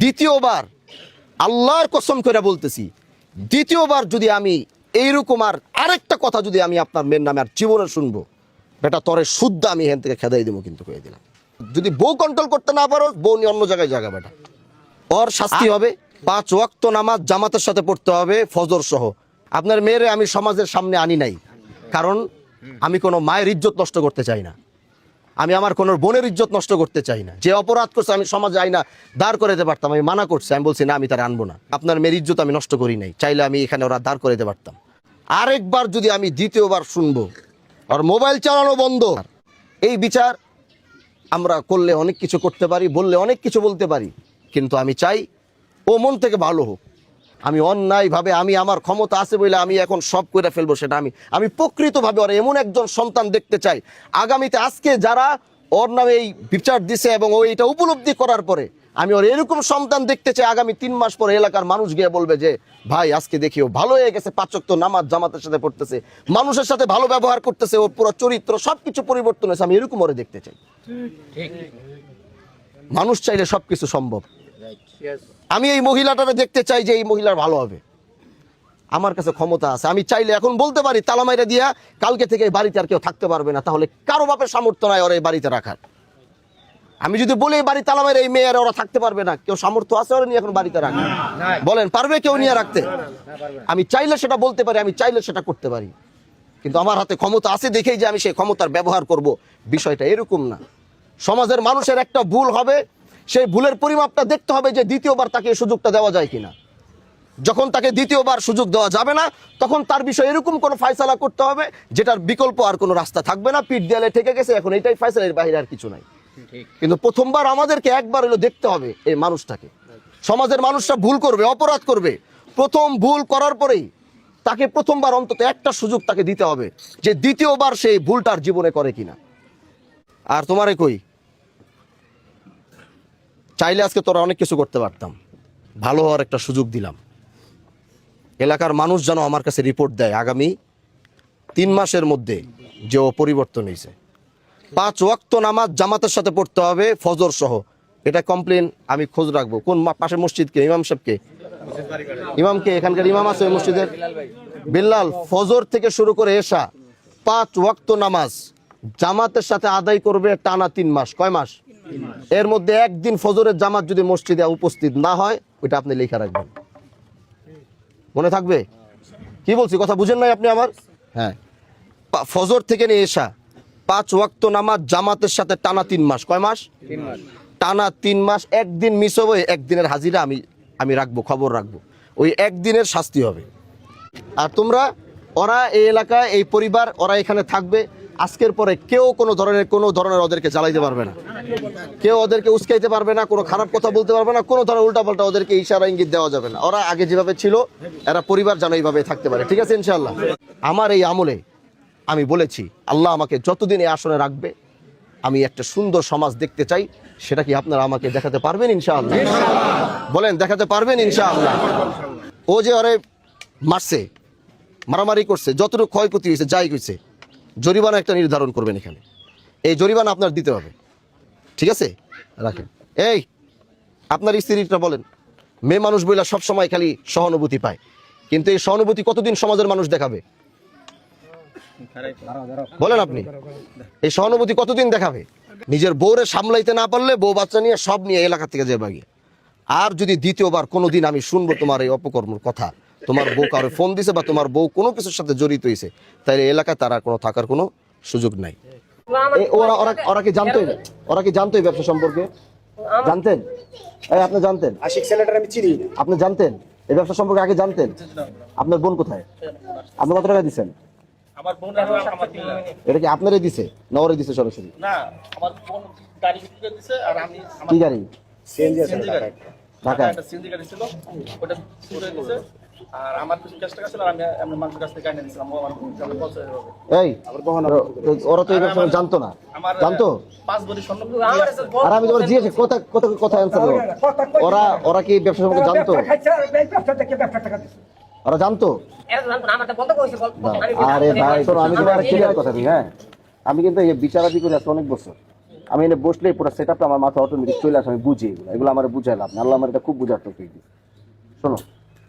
দ্বিতীয়বার আল্লাহর কসম করে বলতেছি, দ্বিতীয়বার যদি আমি এইরকম আরেকটা কথা যদি আমি আপনার মেয়ের নামে আর জীবনে শুনবো, বেটা তরে শুদ্ধ আমি এখান থেকে খেদাই দেবো কিন্তু করে দিলাম। যদি বউ কন্ট্রোল করতে না পারো, বউ নিয়ে অন্য জায়গায় জায়গা বেটা। ওর শাস্তি হবে 5 ওয়াক্ত নামাজ জামাতের সাথে পড়তে হবে, ফজর সহ। আপনার মেয়েরে আমি সমাজের সামনে আনি নাই, কারণ আমি কোনো মায়ের ইজ্জত নষ্ট করতে চাই না, আমি আমার কোনো বোনের ইজ্জত নষ্ট করতে চাই না। যে অপরাধ করছে আমি সমাজে আইনা দাঁড় করে দিতে পারতাম, আমি মানা করছি, আমি বলছি না আমি তারা আনবো না। আপনার মেয়ের ইজ্জত আমি নষ্ট করি নাই, চাইলে আমি এখানে ওরা দাঁড় করে দিতে পারতাম। আরেকবার যদি আমি দ্বিতীয়বার শুনবো আর মোবাইল চালানো বন্ধ, এই বিচার আমরা করলে অনেক কিছু করতে পারি, বললে অনেক কিছু বলতে পারি, কিন্তু আমি চাই ও মন থেকে ভালো হোক। আমি অন্যায়ভাবে আমি আমার ক্ষমতা আছে বলে আমি এখন সব করে ফেলবো সেটা আমি প্রকৃতভাবে ওর এমন একজন সন্তান দেখতে চাই আগামীতে, আজকে যারা ওর নামে এই বিচার দিছে এবং ও এটা উপলব্ধি করার পরে আমি ওর এরকম সন্তান দেখতে চাই আগামী 3 মাস পরে এলাকার মানুষ গিয়ে বলবে যে ভাই আজকে দেখি ও ভালো হয়ে গেছে, 5 ওয়াক্ত নামাজ জামাতের সাথে পড়তেছে, মানুষের সাথে ভালো ব্যবহার করতেছে, ওর পুরো চরিত্র সবকিছু পরিবর্তন হয়েছে। আমি এরকম ওরে দেখতে চাই। মানুষ চাইলে সবকিছু সম্ভব। আমি এই মহিলাটাকে দেখতে চাই যে এই মহিলার ভালো হবে, আমার কাছে ক্ষমতা আছে, আমি চাইলে এখন বলতে পারি তালা মাইরা দিয়া কালকে থেকে এই বাড়িতে আর কেউ থাকতে পারবে না। তাহলে কারো বাপের সামর্থ্য নাই ওরা এই বাড়িতে রাখার। আমি যদি বলি এই বাড়ি তালা মাইরা এই মেয়ে আর ওরা থাকতে পারবে না, কেউ সামর্থ্য আছে ওরা নিয়ে এখন বাড়িতে রাখা? বলেন পারবে কেউ নিয়ে রাখতে? আমি চাইলে সেটা বলতে পারি, আমি চাইলে সেটা করতে পারি, কিন্তু আমার হাতে ক্ষমতা আছে দেখেই যে আমি সেই ক্ষমতার ব্যবহার করব, বিষয়টা এরকম না। সমাজের মানুষের একটা ভুল হবে, সেই ভুলের পরিমাপটা দেখতে হবে যে দ্বিতীয়বার তাকে এই সুযোগটা দেওয়া যায় কিনা। যখন তাকে দ্বিতীয়বার সুযোগ দেওয়া যাবে না, তখন তার বিষয়ে এরকম কোনো ফায়সালা করতে হবে যেটার বিকল্প আর কোনো রাস্তা থাকবে না। পিঠ দেয়ালে ঠেকে গেছে, এখন এটাই ফায়সালা, এর বাইরে আর কিছু নাই। কিন্তু প্রথমবার আমাদেরকে একবার হলো দেখতে হবে এই মানুষটাকে। সমাজের মানুষরা ভুল করবে, অপরাধ করবে, প্রথম ভুল করার পরেই তাকে প্রথমবার অন্তত একটা সুযোগ তাকে দিতে হবে যে দ্বিতীয়বার সেই ভুলটার জীবনে করে কিনা। আর তোমারে কই, চাইলে আজকে তোরা অনেক কিছু করতে পারতাম, ভালো হওয়ার একটা সুযোগ দিলাম। এলাকার মানুষ যেন আমার কাছে রিপোর্ট দেয় আগামী 3 মাসের মধ্যে যে ও পরিবর্তন হয়েছে। 5 ওয়াক্ত নামাজ জামাতের সাথে পড়তে হবে, ফজর সহ। এটা কমপ্লেন আমি খোঁজ রাখবো। কোন পাশে মসজিদকে, ইমাম সাহেবকে, ইমামকে, এখানকার ইমাম আছে ওই মসজিদের, বিল্লাল, ফজর থেকে শুরু করে এশা 5 ওয়াক্ত নামাজ জামাতের সাথে আদায় করবে টানা 3 মাস। কয় মাস? এর মধ্যে একদিন ফজরের জামাত যদি মসজিদে উপস্থিত না হয়, ওইটা আপনি লেখা রাখবেন, মনে থাকবে। কি বলছি কথা বুঝেন নাই আপনি আমার? হ্যাঁ, ফজর থেকে নিয়ে এশা 5 ওয়াক্ত নামাজ জামাতের সাথে টানা 3 মাস। কয় মাস? 3 মাস। টানা 3 মাস। একদিন মিস হবে, একদিনের হাজিরা আমি রাখবো, খবর রাখবো, ওই একদিনের শাস্তি হবে। আর তোমরা, ওরা এই এলাকায়, এই পরিবার, ওরা এখানে থাকবে। আজকের পরে কেউ কোনো ধরনের ওদেরকে জ্বালাইতে পারবে না, কেউ ওদেরকে উস্কাইতে পারবে না, কোনো খারাপ কথা বলতে পারবে না, কোনো ধরনের উল্টাপাল্টা ওদেরকে ইশারা ইঙ্গিত দেওয়া যাবে না। ওরা আগে যেভাবে ছিল, এরা পরিবার যেন এইভাবে থাকতে পারে। ঠিক আছে ইনশাআল্লাহ। আমার এই আমলে আমি বলেছি আল্লাহ আমাকে যতদিন এই আসনে রাখবে, আমি একটা সুন্দর সমাজ দেখতে চাই। সেটা কি আপনারা আমাকে দেখাতে পারবেন ইনশাআল্লাহ? বলেন দেখাতে পারবেন ইনশাআল্লাহ? ও যে ওরে মারছে, মারামারি করছে, যতটুকু ক্ষয়ক্ষতি হয়েছে, যাই হয়েছে, জরিমানা একটা নির্ধারণ করবেন এখানে। এই জরিমানা আপনার দিতে হবে। ঠিক আছে, রাখেন। এই আপনার স্ত্রীটা বলেন, মেয়ে মানুষ বইলা সবসময় খালি সহানুভূতি পায়, কিন্তু এই সহানুভূতি কতদিন সমাজের মানুষ দেখাবে? বলেন আপনি, এই সহানুভূতি কতদিন দেখাবে? নিজের বউরে সামলাইতে না পারলে বউ বাচ্চা নিয়ে সব নিয়ে এলাকা থেকে যাবে গিয়ে। আর যদি দ্বিতীয়বার কোনোদিন আমি শুনবো তোমার এই অপকর্মের কথা, তোমার বউ কারো ফোন দিছে বা তোমার বউ কোনো কিছুর সাথে জড়িত হয়েছে, তাই এলাকায় তার আর কোনো থাকার কোনো সুযোগ নাই। ওরা কি জানতোই? ওরা কি জানতোই ব্যবসা সম্পর্কে? জানতেন? আপনি জানতেন? আশিক ছেলেটার আমি চিনি। আপনি জানতেন এই ব্যবসা সম্পর্কে? আগে জানতেন? আপনার বোন কোথায়? আপনি কত টাকা দিচ্ছেন? আমার বোন এটা কি আপনারই দিছে না ওরে দিছে সরাসরি? না, আমার বোন গাড়ি বিক্রি দিছে। আর আমি কি গাড়ি? সিএনজি আছে ঢাকা, একটা সিএনজি গাড়ি ছিল, ওটা পুরো দিছে। আর আমার কিছু ক্যাশ টাকা ছিল, আর আমি মানুষের কাছ থেকে কিনে নিয়েছিলাম। ও আমার কাছে পৌঁছে যাবে। এই আবার কখন ওরা তো এই ব্যাপারে জানতো না? জানতো? 5 বছর স্বর্ণ। আর আমি তোমার জিজ্ঞেস কথা অ্যানসার দাও। ওরা কি ব্যবসা সম্পর্কে জানতো? ওরা জানতো? আরে ভাই শোনো, আমি তোমার ক্লিয়ার কথা দিই। হ্যাঁ, আমি কিন্তু এই বিচারাদি করে আসছি অনেক বছর। আমি এনে বসলেই পুরো সেটআপটা আমার মাথা অটোমেটিক চলে আসে, আমি বুঝি এগুলো আমার বুঝাই লাভ না। আল্লাহ আমার এটা খুব বুঝার তৌফিক দিয়েছে। শোনো,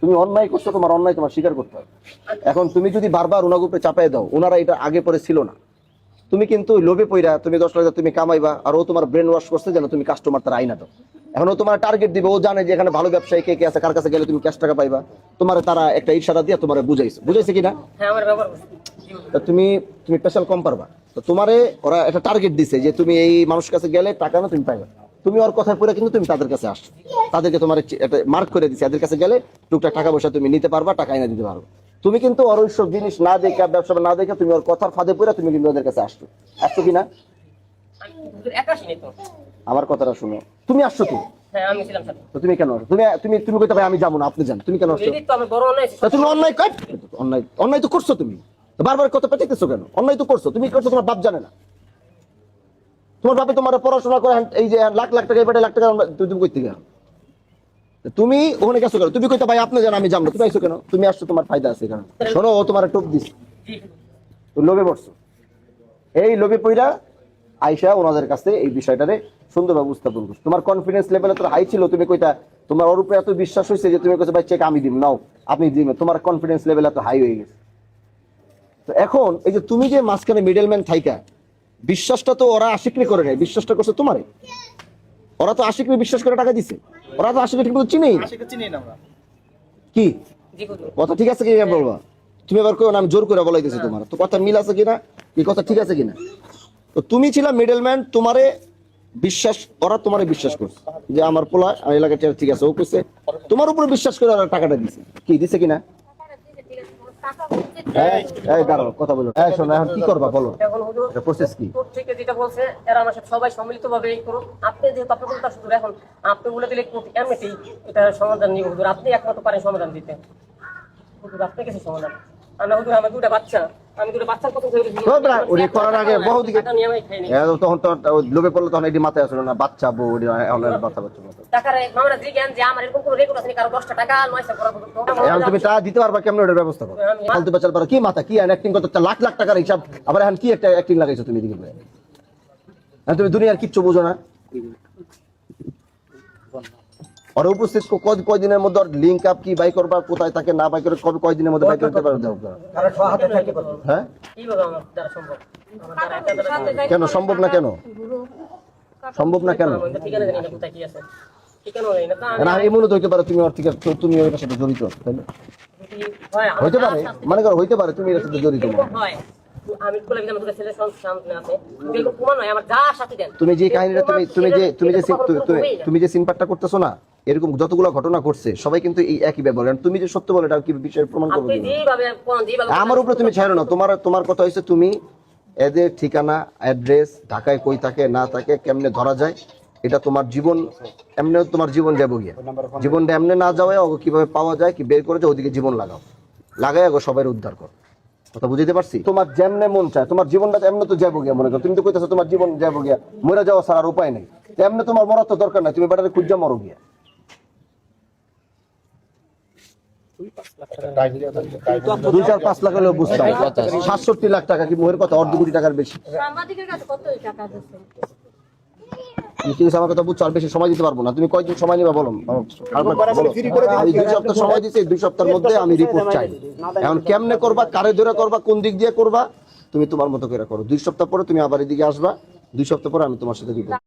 তুমি অন্যায় করছো, তোমার অন্যায় তোমার স্বীকার করতে হবে। এখন তুমি যদি বারবার ওনার উপরে চাপাই দাও, ওনারা এটা আগে পরে ছিল না, তুমি কিন্তু লোভে পইরা তুমি 10 লাখ তুমি কামাইবা, আর ও তোমার ব্রেন ওয়াশ করছে যেন তুমি কাস্টমার তার আইনা দাও। এখন ও তোমার টার্গেট দিবে, ও জানে যে এখানে ভালো ব্যবসায়ী কে কে আছে, কার কাছে গেলে তুমি ক্যাশ টাকা পাইবা। তোমার তারা একটা ইশারা দিয়ে তোমার বুঝাইছে কিনা? হ্যাঁ আমার ব্যবহার তা তুমি স্পেশাল কম পারবা। তো তোমারে ওরা একটা টার্গেট দিছে যে তুমি এই মানুষের কাছে গেলে টাকা না তুমি পাইবা। তুমি ওর কথায় পড়ে কিন্তু তুমি তাদের কাছে আসছো, তাদেরকে তোমার একটা মার্ক করে দিচ্ছে, এদের কাছে গেলে টুকটাক টাকা পয়সা তুমি নিতে পারবা, টাকা এনে দিতে পারবা। তুমি কিন্তু ওর ওইসব জিনিস না দেখে, ব্যবসা না দেখে তুমি ওর কথার ফাঁদে পড়ে তুমি কিন্তু ওদের কাছে আসছো কিনা? একা শুনি তো। আমার কথাটা শুনো, তুমি আসছো তো? হ্যাঁ আমি ছিলাম স্যার। তো তুমি কেন আসছো? তুমি কইতে ভাই আমি যাবো না, আপনি যান, তুমি কেন আসছো? এই তো আমি বড় অন্যায় তা তুমি অন্যায় তো করছো, তুমি তো বারবার কথা পেতেছো কেন? অন্যায় তো করছো, তুমি করছো, তোমার বাপ জানে না? তোমার বাপে তোমার পড়াশোনা করে এই যে লাখ লাখ টাকা, এবারে লাখ টাকা তুমি কইতে গেল, তুমি ওখানে গেছো কেন? তুমি কইতে ভাই আপনি জান আমি জানবো, তুমি আইছো কেন? তুমি আসছো, তোমার ফায়দা আছে এখানে। শোনো, ও তোমার টোপ দিস, লোভে পড়ছো, এই লোভে পইরা আইসা ওনাদের কাছে এই বিষয়টারে সুন্দরভাবে উপস্থাপন করছো। তোমার কনফিডেন্স লেভেল এত হাই ছিল, তুমি কইতা তোমার ওর উপরে এত বিশ্বাস হয়েছে যে তুমি কইছো ভাই চেক আমি দিম, নাও আপনি দিবেন, তোমার কনফিডেন্স লেভেল এত হাই হয়ে গেছে। তো এখন এই যে তুমি যে মাঝখানে মিডলম্যান থাইকা, বিশ্বাসটা তো ওরা আশিকরি করে নেয়, বিশ্বাসটা করছে তোমারে। ওরা তো আশিকরি বিশ্বাস করে টাকা দিছে, ওরা তো আশিকরি ঠিক মতো চিনেই না। কি কথা ঠিক আছে কি বলবা? তুমি এবার কেউ আমি জোর করে বলাইতেছি তোমার, তো কথা মিল আছে কিনা, এই কথা ঠিক আছে কিনা? তো তুমি ছিলা মিডলম্যান, তোমারে বিশ্বাস, ওরা তোমারে বিশ্বাস করছে যে আমার পোলা এলাকায় ঠিক আছে, ও কইছে তোমার উপরে বিশ্বাস করে ওরা টাকাটা দিছে, কি দিছে কিনা? দাঁড়াও, কথা বলো। শোনো, এখন কি করবা বলো, এখন হুজুর এটা প্রসেস কি? কোর্ট থেকে যেটা বলছে এরা আমার সাথে সবাই সম্মিলিতভাবে এই করুন। আপনি যেহেতু আপনি বলতে হুজুর, এখন আপনি বলে দিলে কোর্ট এমনিতেই এটা সমাধান নিব হুজুর। আপনি একমাত্র পারেন সমাধান দিতে হুজুর, আপনি কাছে সমাধান। আমি হুজুর আমার দুটো বাচ্চা, আমি দুটো বাচ্চার কথা ওরে করার আগে বহু দিকে তখন তো লোভে পড়লো, তখন এটি মাথায় আসলো না, বাচ্চা বউ বাচ্চা টাকারে মামলা দিয়ে জ্ঞান যে আমার এরকম কোনো রেকর্ড আছে কারো 10 টাকা 900 করা এখন তুমি তা দিতে পারবা কেমন? ওটার ব্যবস্থা করো, ফালতু বেচার পারো কি মাথা, কি অ্যাক্টিং করতে লাখ লাখ টাকার হিসাব, আবার এখন কি একটা অ্যাক্টিং লাগাইছো তুমি দিকে? তুমি দুনিয়ার কিচ্ছু বুঝো না। আর উপস্থিত কয়দিনের মধ্যে লিঙ্ক আপ কি বাই করবা, কোথায় তাকে না বাই করে কবে কয়দিনের মধ্যে বাই করতে পারবে? হ্যাঁ কেন সম্ভব না? কেন সম্ভব না? কেন এমনও তো হইতে পারে তুমি ওর থেকে তুমি ওইটার সাথে জড়িত, তাই না? হইতে পারে, মানে করো হইতে পারে তুমি এর সাথে জড়িত। তুমি যে কাহিনীটা তুমি যে সিনপারটা করতেছো না, এরকম যতগুলো ঘটনা ঘটছে সবাই কিন্তু এই একই ব্যবহার। তুমি যে সত্য বলো এটা কি বিষয়ের প্রমাণ করবে? আমার উপরে তুমি ছাড়ো না, তোমার কথা হয়েছে তুমি এদের ঠিকানা অ্যাড্রেস ঢাকায় কই থাকে না থাকে কেমনে ধরা যায়, এটা তোমার জীবন, এমনি তোমার জীবন যাবো গিয়া, জীবনটা এমনি না যাওয়ায় ওকে কিভাবে পাওয়া যায়, কি বের করে যায়, ওদিকে জীবন লাগাই ওকে সবাই উদ্ধার কর। কথা বুঝতে পারছি? তোমার যেমনে মন চায় তোমার জীবনটা এমনি তো যাবো গিয়া, মনে করো তুমি তো কইতেছো তোমার জীবন যাবো গিয়া, মরে যাওয়া ছাড়া আর উপায় নেই, এমনি তোমার মরার তো দরকার নাই, তুমি বেটারে খুঁজা মরো গিয়া। 2-4-5 লাখ হলেও বুঝতাম, 67 লাখ টাকা কি মোহের কথা, 2 কোটি টাকার বেশি। আমার কথা বুঝছো, আর বেশি সময় দিতে পারবো না। তুমি কয়দিন সময় নিবা বলো? 2 সপ্তাহ সময় দিচ্ছি, 2 সপ্তাহের মধ্যে আমি রিপোর্ট চাই। এখন কেমনে করবা, কারে ধরে করবা, কোন দিক দিয়ে করবা, তুমি তোমার মতো করে করো। 2 সপ্তাহ পরে তুমি আবার এদিকে আসবা, 2 সপ্তাহ পরে আমি তোমার সাথে রিপোর্ট